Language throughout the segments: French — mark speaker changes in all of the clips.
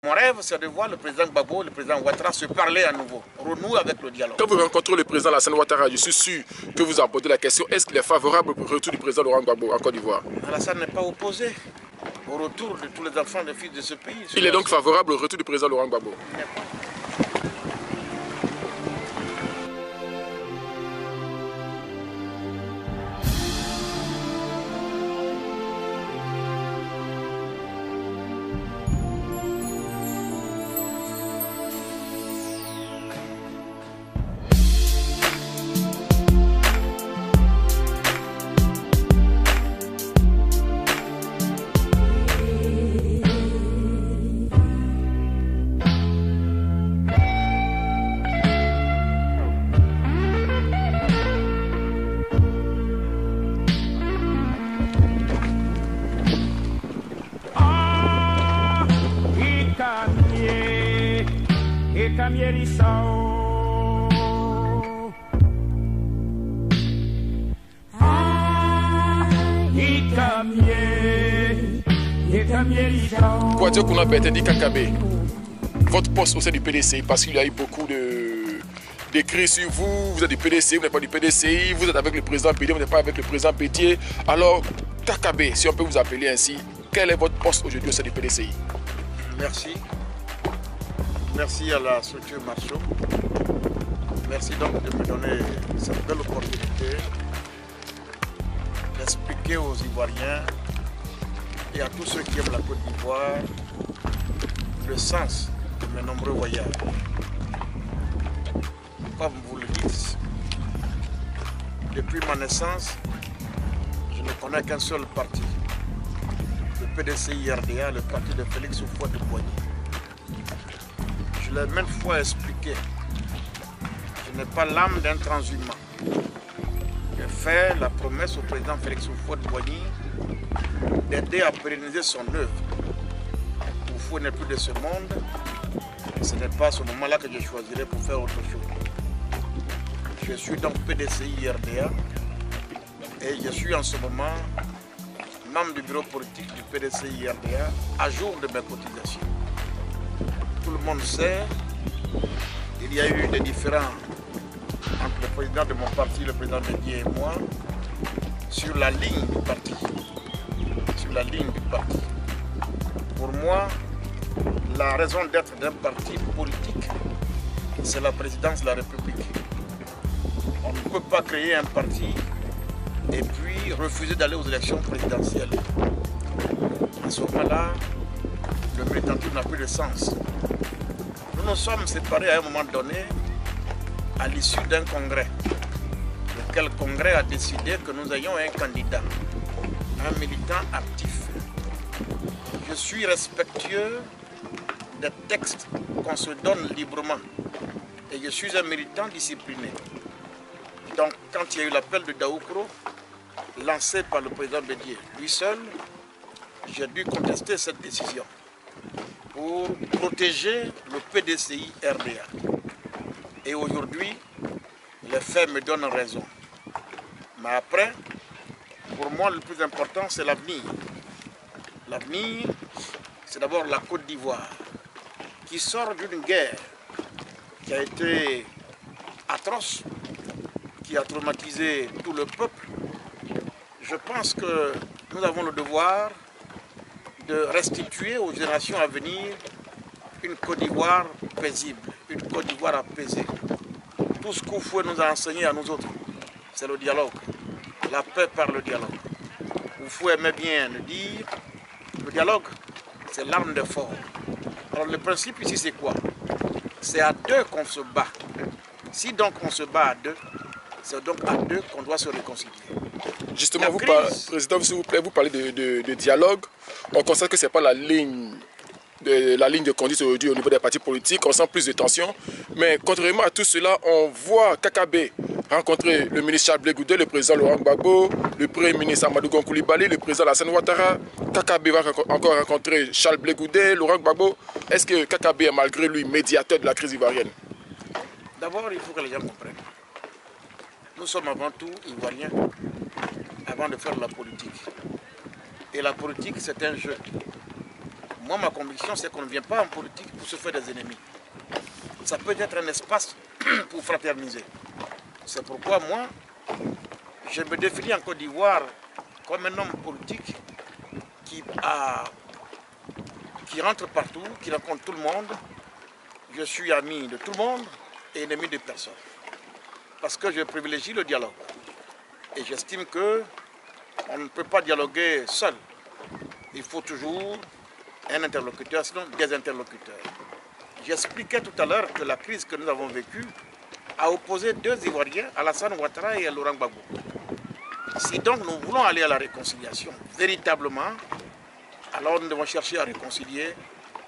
Speaker 1: Mon rêve, c'est de voir le président Gbagbo, le président Ouattara se parler à nouveau, renouer avec le dialogue.
Speaker 2: Quand vous rencontrez le président Alassane Ouattara, je suis sûr que vous abordez la question, est-ce qu'il est favorable au retour du président Laurent Gbagbo en Côte d'Ivoire?
Speaker 1: Alassane n'est pas opposé au retour de tous les enfants et fils de ce pays.
Speaker 2: Il est donc favorable au retour du président Laurent Gbagbo? Kouadio Kouna-Bertin Kakabe, votre poste au sein du PDCI, parce qu'il y a eu beaucoup d'écrits sur vous, vous êtes du PDCI, vous n'êtes pas du PDCI, vous êtes avec le président Bédier, vous n'êtes pas avec le président Bédier. Alors, Kakabe, si on peut vous appeler ainsi, quel est votre poste aujourd'hui au sein du PDCI?
Speaker 1: Merci. Merci à la structure Marceau. Merci donc de me donner cette belle opportunité d'expliquer aux Ivoiriens et à tous ceux qui aiment la Côte d'Ivoire le sens de mes nombreux voyages. Comme vous le dites, depuis ma naissance, je ne connais qu'un seul parti, le PDCI-RDA, le parti de Félix Houphouët-Boigny. Je l'ai maintes fois expliqué, je n'ai pas l'âme d'un transhumant. J'ai fait la promesse au président Félix Houphouët-Boigny d'aider à pérenniser son œuvre. Houphouët n'est plus de ce monde, ce n'est pas à ce moment-là que je choisirai pour faire autre chose. Je suis donc PDCI-RDA et je suis en ce moment membre du bureau politique du PDCI-RDA à jour de mes cotisations. Tout le monde sait, il y a eu des différends entre le président de mon parti, le président Bédier et moi, sur la ligne du parti. Pour moi, la raison d'être d'un parti politique, c'est la présidence de la République. On ne peut pas créer un parti et puis refuser d'aller aux élections présidentielles. À ce moment-là, le militantisme n'a plus de sens. Nous nous sommes séparés à un moment donné à l'issue d'un congrès. Lequel congrès a décidé que nous ayons un candidat, un militant actif. Je suis respectueux des textes qu'on se donne librement et je suis un militant discipliné. Donc quand il y a eu l'appel de Daoukro, lancé par le président Bédier, lui seul, j'ai dû contester cette décision pour protéger le PDCI-RDA. Et aujourd'hui, les faits me donnent raison. Mais après, pour moi, le plus important, c'est l'avenir. L'avenir, c'est d'abord la Côte d'Ivoire, qui sort d'une guerre qui a été atroce, qui a traumatisé tout le peuple. Je pense que nous avons le devoir de restituer aux générations à venir une Côte d'Ivoire paisible, une Côte d'Ivoire apaisée. Tout ce qu'Houphouët nous a enseigné à nous autres, c'est le dialogue. La paix par le dialogue. Houphouët aimait bien le dire, le dialogue, c'est l'arme de fort. Alors le principe ici, c'est quoi? C'est à deux qu'on se bat. Si donc on se bat à deux, c'est donc à deux qu'on doit se réconcilier.
Speaker 2: Justement, Président, s'il vous plaît, vous parlez de dialogue. On constate que ce n'est pas la ligne de conduite aujourd'hui au niveau des partis politiques. On sent plus de tensions. Mais contrairement à tout cela, on voit Kakabe rencontrer le ministre Charles Blé Goudé, le président Laurent Gbagbo, le premier ministre Amadou Gon Coulibaly, le président Alassane Ouattara. Kakabe va encore rencontrer Charles Blé Goudé, Laurent Gbagbo. Est-ce que Kakabe est malgré lui médiateur de la crise ivoirienne?
Speaker 1: D'abord, il faut que les gens comprennent. Nous sommes avant tout Ivoiriens, avant de faire la politique. Et la politique, c'est un jeu. Moi, ma conviction, c'est qu'on ne vient pas en politique pour se faire des ennemis. Ça peut être un espace pour fraterniser. C'est pourquoi moi, je me définis en Côte d'Ivoire comme un homme politique qui rentre partout, qui rencontre tout le monde. Je suis ami de tout le monde et ennemi de personne. Parce que je privilégie le dialogue. Et j'estime qu'on ne peut pas dialoguer seul. Il faut toujours un interlocuteur, sinon des interlocuteurs. J'expliquais tout à l'heure que la crise que nous avons vécue a opposé deux Ivoiriens, Alassane Ouattara et Laurent Gbagbo. Si donc nous voulons aller à la réconciliation, véritablement, alors nous devons chercher à réconcilier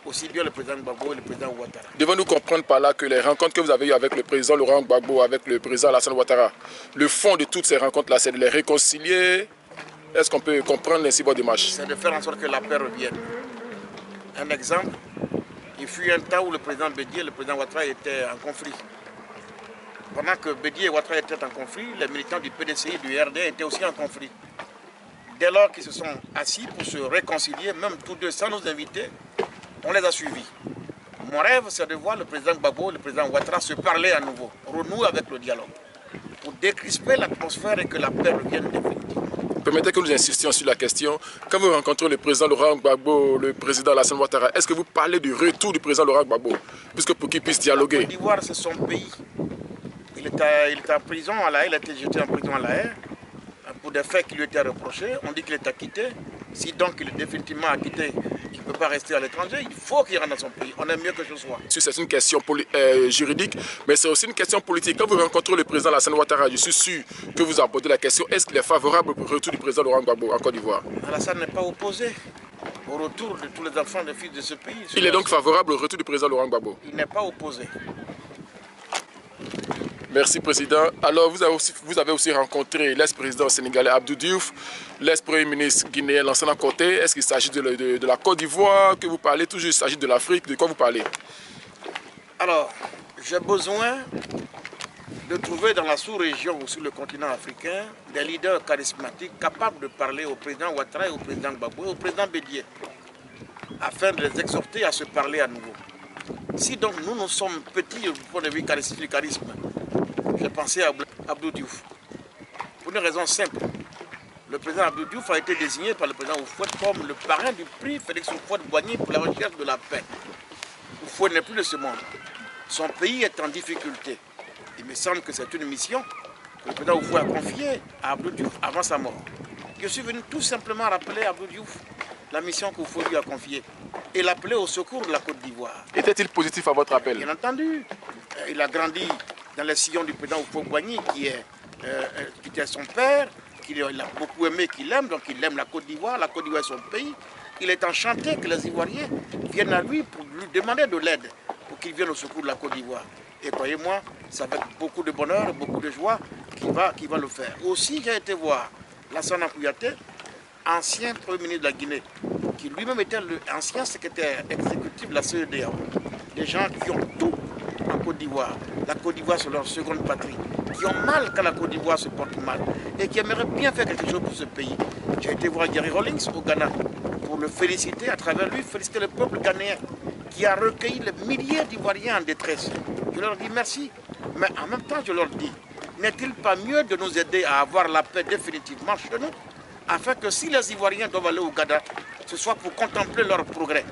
Speaker 1: aussi bien le président Gbagbo et le président Ouattara.
Speaker 2: Devons-nous comprendre par là que les rencontres que vous avez eues avec le président Laurent Gbagbo, avec le président Alassane Ouattara, le fond de toutes ces rencontres-là, c'est de les réconcilier? Est-ce qu'on peut comprendre ainsi votre démarche?
Speaker 1: C'est de faire en sorte que la paix revienne. Un exemple, il fut un temps où le président Bédié et le président Ouattara étaient en conflit. Pendant que Bédié et Ouattara étaient en conflit, les militants du PDCI et du RD étaient aussi en conflit. Dès lors qu'ils se sont assis pour se réconcilier, même tous deux sans nous inviter, on les a suivis. Mon rêve, c'est de voir le président Gbagbo et le président Ouattara se parler à nouveau, renouer avec le dialogue, pour décrisper l'atmosphère et que la paix revienne définitivement.
Speaker 2: Permettez que nous insistions sur la question. Quand vous rencontrez le président Laurent Gbagbo, le président Alassane Ouattara, est-ce que vous parlez du retour du président Laurent Gbagbo, puisque pour qu'il puisse dialoguer?
Speaker 1: La Côte d'Ivoire, c'est son pays. Il était en prison à La Haye, il a été jeté en prison à La Haye pour des faits qui lui étaient reprochés. On dit qu'il est acquitté. Si donc il est définitivement acquitté, il ne peut pas rester à l'étranger, il faut qu'il rentre dans son pays. On aime mieux que ce soit.
Speaker 2: C'est une question juridique, mais c'est aussi une question politique. Quand vous rencontrez le président Alassane Ouattara, je suis sûr que vous abordez la question, est-ce qu'il est favorable au retour du président Laurent Gbagbo en Côte d'Ivoire?
Speaker 1: Alassane n'est pas opposé au retour de tous les enfants et fils de ce pays.
Speaker 2: Il est donc favorable au retour du président Laurent Gbagbo?
Speaker 1: Il n'est pas opposé.
Speaker 2: Merci, Président. Alors, vous avez aussi rencontré l'ex-président sénégalais Abdou Diouf, l'ex-premier ministre guinéen Lansana Conté. Est-ce qu'il s'agit de la Côte d'Ivoire que vous parlez? Toujours, il s'agit de l'Afrique. De quoi vous parlez?
Speaker 1: Alors, j'ai besoin de trouver dans la sous-région ou sur le continent africain des leaders charismatiques capables de parler au président Ouattara et au président Gbagbo et au président Bédié, afin de les exhorter à se parler à nouveau. Si donc nous sommes petits du point de vue du charisme, j'ai pensé à Abdou Diouf. Pour une raison simple. Le président Abdou Diouf a été désigné par le président Houphouët comme le parrain du prix Félix Houphouët-Boigny pour la recherche de la paix. Houphouët n'est plus de ce monde. Son pays est en difficulté. Il me semble que c'est une mission que le président Houphouët a confiée à Abdou Diouf avant sa mort. Je suis venu tout simplement rappeler à Abdou Diouf la mission que Houphouët lui a confiée et l'appeler au secours de la Côte d'Ivoire.
Speaker 2: Était-il positif à votre appel?
Speaker 1: Bien entendu. Il a grandi dans les sillons du président Houphouët-Boigny, qui était son père, qu'il a beaucoup aimé, qu'il aime, donc il aime la Côte d'Ivoire est son pays. Il est enchanté que les Ivoiriens viennent à lui pour lui demander de l'aide, pour qu'il vienne au secours de la Côte d'Ivoire. Et croyez-moi, c'est avec beaucoup de bonheur, beaucoup de joie qu'il va le faire. Aussi, j'ai été voir Lassana Kouyaté, ancien Premier ministre de la Guinée, qui lui-même était l'ancien secrétaire exécutif de la CEDEAO. Des gens qui ont tout en Côte d'Ivoire. La Côte d'Ivoire, c'est leur seconde patrie. Qui ont mal quand la Côte d'Ivoire se porte mal. Et qui aimeraient bien faire quelque chose pour ce pays. J'ai été voir Jerry Rawlings au Ghana pour le féliciter, à travers lui, féliciter le peuple ghanéen qui a recueilli les milliers d'Ivoiriens en détresse. Je leur dis merci. Mais en même temps, je leur dis, n'est-il pas mieux de nous aider à avoir la paix définitivement chez nous, afin que si les Ivoiriens doivent aller au Ghana, ce soit pour contempler leur progrès.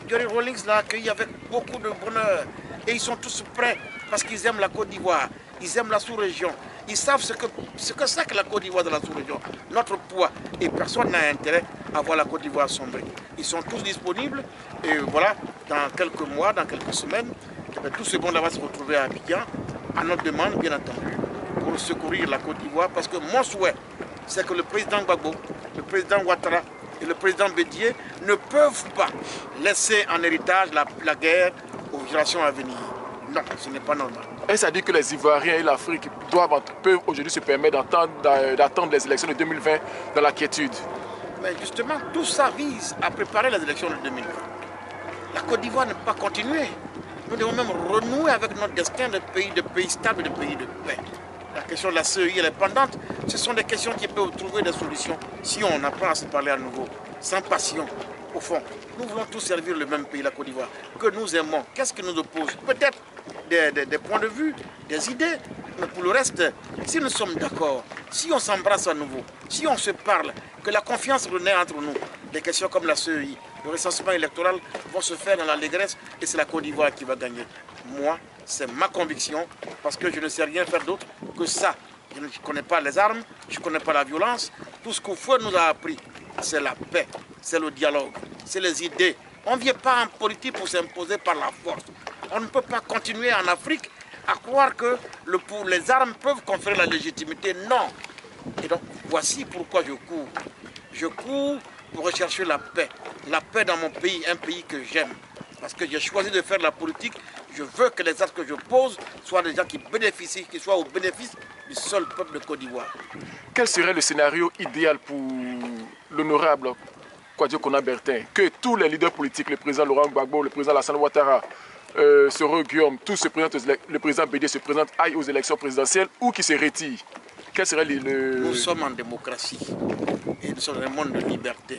Speaker 1: Jerry Rawlings l'a accueilli avec beaucoup de bonheur. Et ils sont tous prêts parce qu'ils aiment la Côte d'Ivoire, ils aiment la sous-région. Ils savent ce que c'est que la Côte d'Ivoire dans la sous-région, notre poids. Et personne n'a intérêt à voir la Côte d'Ivoire sombrer. Ils sont tous disponibles et voilà, dans quelques mois, dans quelques semaines, tout ce monde-là va se retrouver à Abidjan, à notre demande, bien entendu, pour secourir la Côte d'Ivoire. Parce que mon souhait, c'est que le président Gbagbo, le président Ouattara et le président Bédié ne peuvent pas laisser en héritage la guerre aux générations à venir. Non, ce n'est pas normal.
Speaker 2: Et ça dit que les Ivoiriens et l'Afrique peuvent aujourd'hui se permettre d'attendre les élections de 2020 dans la quiétude.
Speaker 1: Mais justement, tout ça vise à préparer les élections de 2020. La Côte d'Ivoire ne peut pas continuer. Nous devons même renouer avec notre destin de pays stable, de pays de paix. La question de la CEI, elle est pendante. Ce sont des questions qui peuvent trouver des solutions si on apprend à se parler à nouveau, sans passion, Au fond, nous voulons tous servir le même pays, la Côte d'Ivoire, que nous aimons. Qu'est-ce qui nous oppose? Peut-être des points de vue, des idées, mais pour le reste, si nous sommes d'accord, si on s'embrasse à nouveau, si on se parle, que la confiance renaît entre nous, des questions comme la CEI, le recensement électoral vont se faire dans l'allégresse et c'est la Côte d'Ivoire qui va gagner. Moi, c'est ma conviction, parce que je ne sais rien faire d'autre que ça. Je ne connais pas les armes, je ne connais pas la violence. Tout ce qu'Oufoué nous a appris, c'est la paix, c'est le dialogue, c'est les idées. On ne vient pas en politique pour s'imposer par la force. On ne peut pas continuer en Afrique à croire que les armes peuvent conférer la légitimité. Non. Et donc, voici pourquoi je cours. Je cours pour rechercher la paix. La paix dans mon pays, un pays que j'aime. Parce que j'ai choisi de faire la politique. Je veux que les actes que je pose soient des gens qui bénéficient, qui soient au bénéfice du seul peuple de Côte d'Ivoire.
Speaker 2: Quel serait le scénario idéal pour l'honorable Kouadio Kona Bertin? Que tous les leaders politiques, le président Laurent Gbagbo, le président Alassane Ouattara, Soro Guillaume, tous se présentent, le président Bédié se présente, aille aux élections présidentielles ou qui se retire. Quel serait
Speaker 1: Nous sommes en démocratie et nous sommes dans un monde de liberté.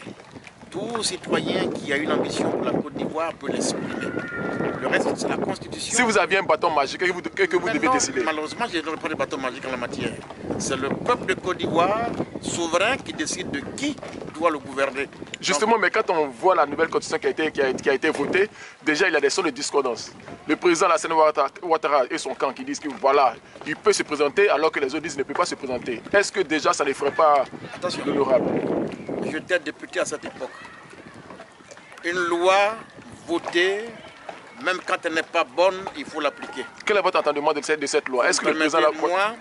Speaker 1: Tout citoyen qui a une ambition pour la Côte d'Ivoire peut l'exprimer. Le reste, c'est la Constitution.
Speaker 2: Si vous aviez un bâton magique, que vous devez décider?
Speaker 1: Malheureusement, je n'ai pas de bâton magique en la matière. C'est le peuple de Côte d'Ivoire souverain qui décide de qui doit le gouverner.
Speaker 2: Justement, donc, mais quand on voit la nouvelle constitution qui a été votée, déjà il y a des sons de discordance. Le président Alassane Ouattara et son camp qui disent que voilà, il peut se présenter alors que les autres disent qu'il ne peut pas se présenter. Est-ce que déjà ça ne ferait pas l'honorable?
Speaker 1: J'étais député à cette époque. Une loi votée, même quand elle n'est pas bonne, il faut l'appliquer.
Speaker 2: Quel est votre entendement de cette loi? Est-ce que le président...
Speaker 1: Moi,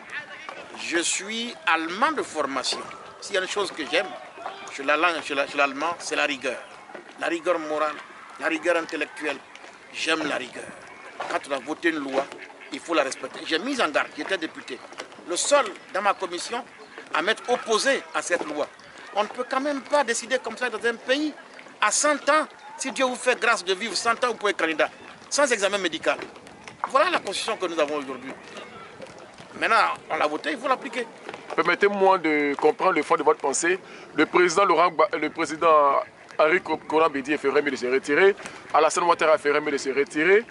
Speaker 1: je suis allemand de formation. S'il y a une chose que j'aime, chez l'allemand, c'est la rigueur. La rigueur morale, la rigueur intellectuelle. J'aime la rigueur. Quand on a voté une loi, il faut la respecter. J'ai mis en garde, j'étais député. Le seul dans ma commission à m'être opposé à cette loi. On ne peut quand même pas décider comme ça dans un pays. À 100 ans, si Dieu vous fait grâce de vivre 100 ans, vous pouvez être candidat, sans examen médical. Voilà la constitution que nous avons aujourd'hui. Maintenant, on l'a voté, il faut l'appliquer.
Speaker 2: Permettez-moi de comprendre le fond de votre pensée. Le président Henri Konan Bédié ferait mieux de se retirer. Alassane Ouattara ferait mieux de se retirer.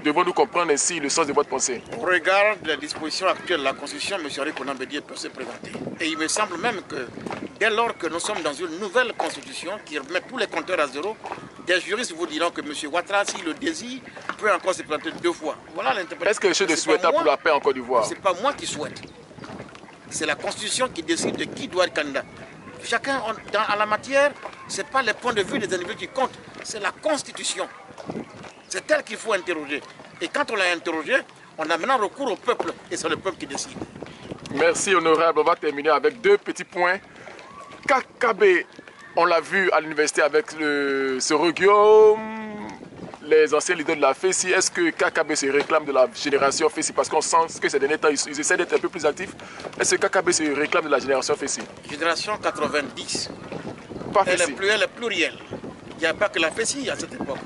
Speaker 2: Devons-nous comprendre ainsi le sens de votre pensée?
Speaker 1: Au regard des dispositions actuelles de la Constitution, M. Henri Konan Bédié peut se présenter. Et il me semble même que dès lors que nous sommes dans une nouvelle Constitution qui remet tous les compteurs à zéro, des juristes vous diront que M. Ouattara, s'il le désire, peut encore se présenter 2 fois. Voilà l'interprétation.
Speaker 2: Est-ce que les choses est souhaitable pour la paix en Côte d'Ivoire?
Speaker 1: Ce n'est pas moi qui souhaite. C'est la Constitution qui décide de qui doit être candidat. Chacun, en la matière, ce n'est pas les points de vue des individus qui comptent, c'est la Constitution. C'est elle qu'il faut interroger. Et quand on l'a interrogé, on a maintenant recours au peuple. Et c'est le peuple qui décide.
Speaker 2: Merci, honorable. On va terminer avec 2 petits points. KKB, on l'a vu à l'université avec le Soro Guillaume, les anciens leaders de la FESI. Est-ce que KKB se réclame de la génération FESI? Parce qu'on sent que ces derniers temps, ils essaient d'être un peu plus actifs. Est-ce que KKB se réclame de la génération FESI?
Speaker 1: Génération 90.
Speaker 2: Pas
Speaker 1: elle
Speaker 2: FESI.
Speaker 1: est plurielle. Il n'y a pas que la FESI à cette époque.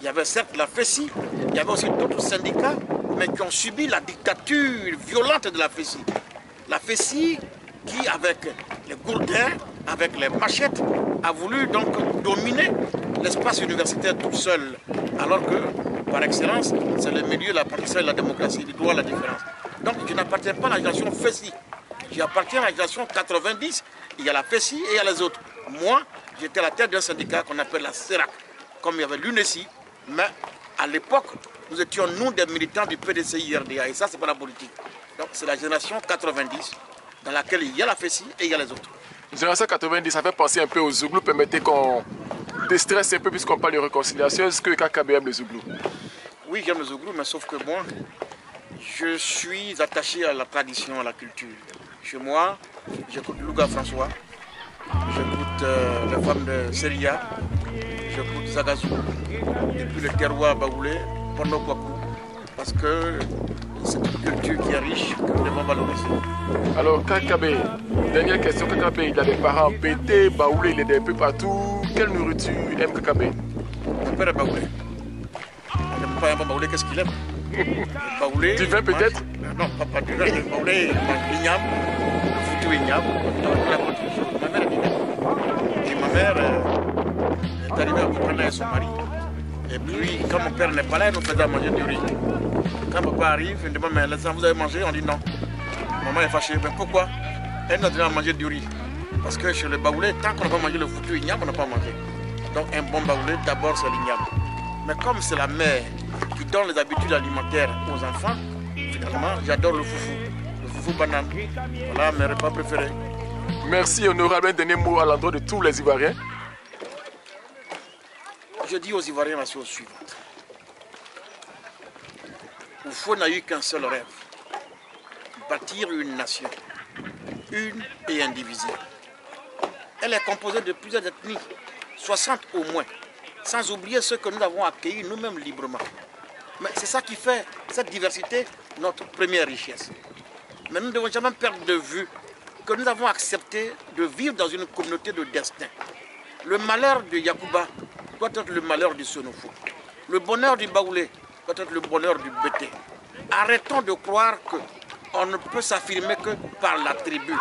Speaker 1: Il y avait certes la FESI, il y avait aussi d'autres syndicats, mais qui ont subi la dictature violente de la FESI. La FESI qui, avec les gourdins, avec les machettes, a voulu donc dominer l'espace universitaire tout seul. Alors que, par excellence, c'est le milieu de l'apprentissage de la démocratie, du droit à la différence. Donc je n'appartiens pas à la génération FESI. J'appartiens à la génération 90, il y a la FESI et il y a les autres. Moi, j'étais à la tête d'un syndicat qu'on appelle la CERAC, comme il y avait l'UNESI. Mais à l'époque, nous étions nous des militants du PDCI-RDA et ça, c'est pas la politique. Donc c'est la génération 90 dans laquelle il y a la FESI et il y a les autres.
Speaker 2: Génération 90, ça fait penser un peu aux Zouglous. Permettez qu'on déstresse un peu puisqu'on parle de réconciliation. Est-ce que KKB aime les Zouglous? Oui,
Speaker 1: j'aime les Zouglous, mais sauf que moi, je suis attaché à la tradition, à la culture. Chez moi, j'écoute Louga François, j'écoute les femmes de Seria, j'écoute Zagazou, et puis le terroir baoulé, Pondo Kwaku, parce que c'est une culture qui est riche, que nous devons valoriser.
Speaker 2: Alors, KKB, dernière question, KKB, il a des parents pétés, baoulés, il est un peu partout. Quelle nourriture aime KKB?
Speaker 1: Mon père est baoulé. Il n'aime pas un baoulé, qu'est-ce qu'il aime? Baoulé.
Speaker 2: Du vin peut-être?
Speaker 1: Non, pas du vin, le baoulé, il mange l'igname, le foutu igname, ma mère est mignonne. Et ma mère Elle est arrivée à Boukanda avec son mari. Et puis, quand mon père n'est pas là, elle nous faisait manger du riz. Quand papa arrive, il me demande, mais vous avez mangé? On dit non. Maman est fâchée. Mais pourquoi? Elle nous a donné à manger du riz. Parce que chez le baoulé, tant qu'on n'a pas mangé le foutu igname, on n'a pas mangé. Donc un bon baoulé, d'abord c'est l'igname. Mais comme c'est la mère qui donne les habitudes alimentaires aux enfants, finalement, j'adore le foufou. Le foufou banane. Voilà mes repas préférés.
Speaker 2: Merci, honorable. Un dernier mot à l'endroit de tous les Ivoiriens.
Speaker 1: Je dis aux Ivoiriens la chose suivante. Oufou n'a eu qu'un seul rêve. Bâtir une nation. Une et indivisible. Elle est composée de plusieurs ethnies. 60 au moins. Sans oublier ceux que nous avons accueillis nous-mêmes librement. Mais c'est ça qui fait cette diversité notre première richesse. Mais nous ne devons jamais perdre de vue que nous avons accepté de vivre dans une communauté de destin. Le malheur de Yacouba doit être le malheur du Sonofo. Le bonheur du Baoulé doit être le bonheur du Bété. Arrêtons de croire qu'on ne peut s'affirmer que par la tribu.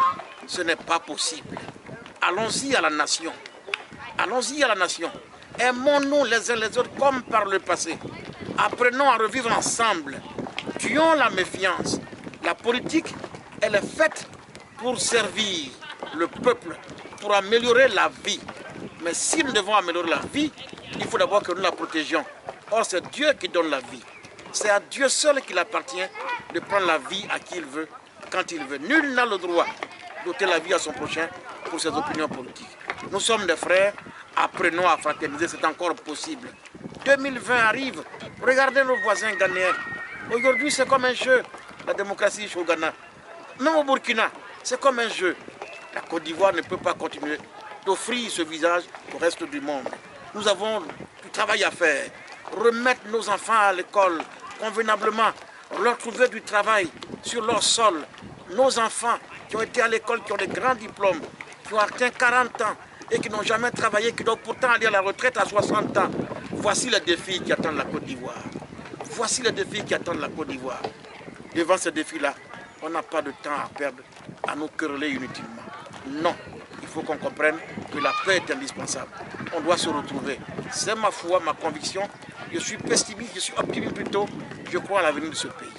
Speaker 1: Ce n'est pas possible. Allons-y à la nation. Allons-y à la nation. Aimons-nous les uns les autres comme par le passé. Apprenons à revivre ensemble. Tuons la méfiance. La politique, elle est faite pour servir le peuple, pour améliorer la vie. Mais si nous devons améliorer la vie, il faut d'abord que nous la protégions. Or, c'est Dieu qui donne la vie. C'est à Dieu seul qu'il appartient de prendre la vie à qui il veut, quand il veut. Nul n'a le droit d'ôter la vie à son prochain pour ses opinions politiques. Nous sommes des frères, apprenons à fraterniser, c'est encore possible. 2020 arrive, regardez nos voisins ghanéens. Aujourd'hui, c'est comme un jeu, la démocratie au Ghana. Même au Burkina, c'est comme un jeu. La Côte d'Ivoire ne peut pas continuer d'offrir ce visage au reste du monde. Nous avons du travail à faire. Remettre nos enfants à l'école convenablement, leur trouver du travail sur leur sol. Nos enfants qui ont été à l'école, qui ont des grands diplômes, qui ont atteint 40 ans et qui n'ont jamais travaillé, qui doivent pourtant aller à la retraite à 60 ans. Voici les défis qui attendent la Côte d'Ivoire. Voici les défis qui attendent la Côte d'Ivoire. Devant ces défis-là, on n'a pas de temps à perdre à nous quereller inutilement. Non, il faut qu'on comprenne que la paix est indispensable. On doit se retrouver. C'est ma foi, ma conviction. Je suis pessimiste, je suis optimiste plutôt. Je crois à l'avenir de ce pays.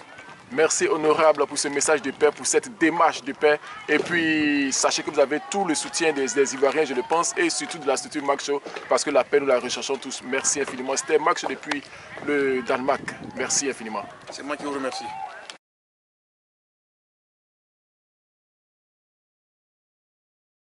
Speaker 2: Merci honorable pour ce message de paix, pour cette démarche de paix. Et puis, sachez que vous avez tout le soutien des Ivoiriens, je le pense, et surtout de la structure Max Show, parce que la paix, nous la recherchons tous. Merci infiniment. C'était Max Show depuis le Danemark. Merci infiniment.
Speaker 1: C'est moi qui vous remercie.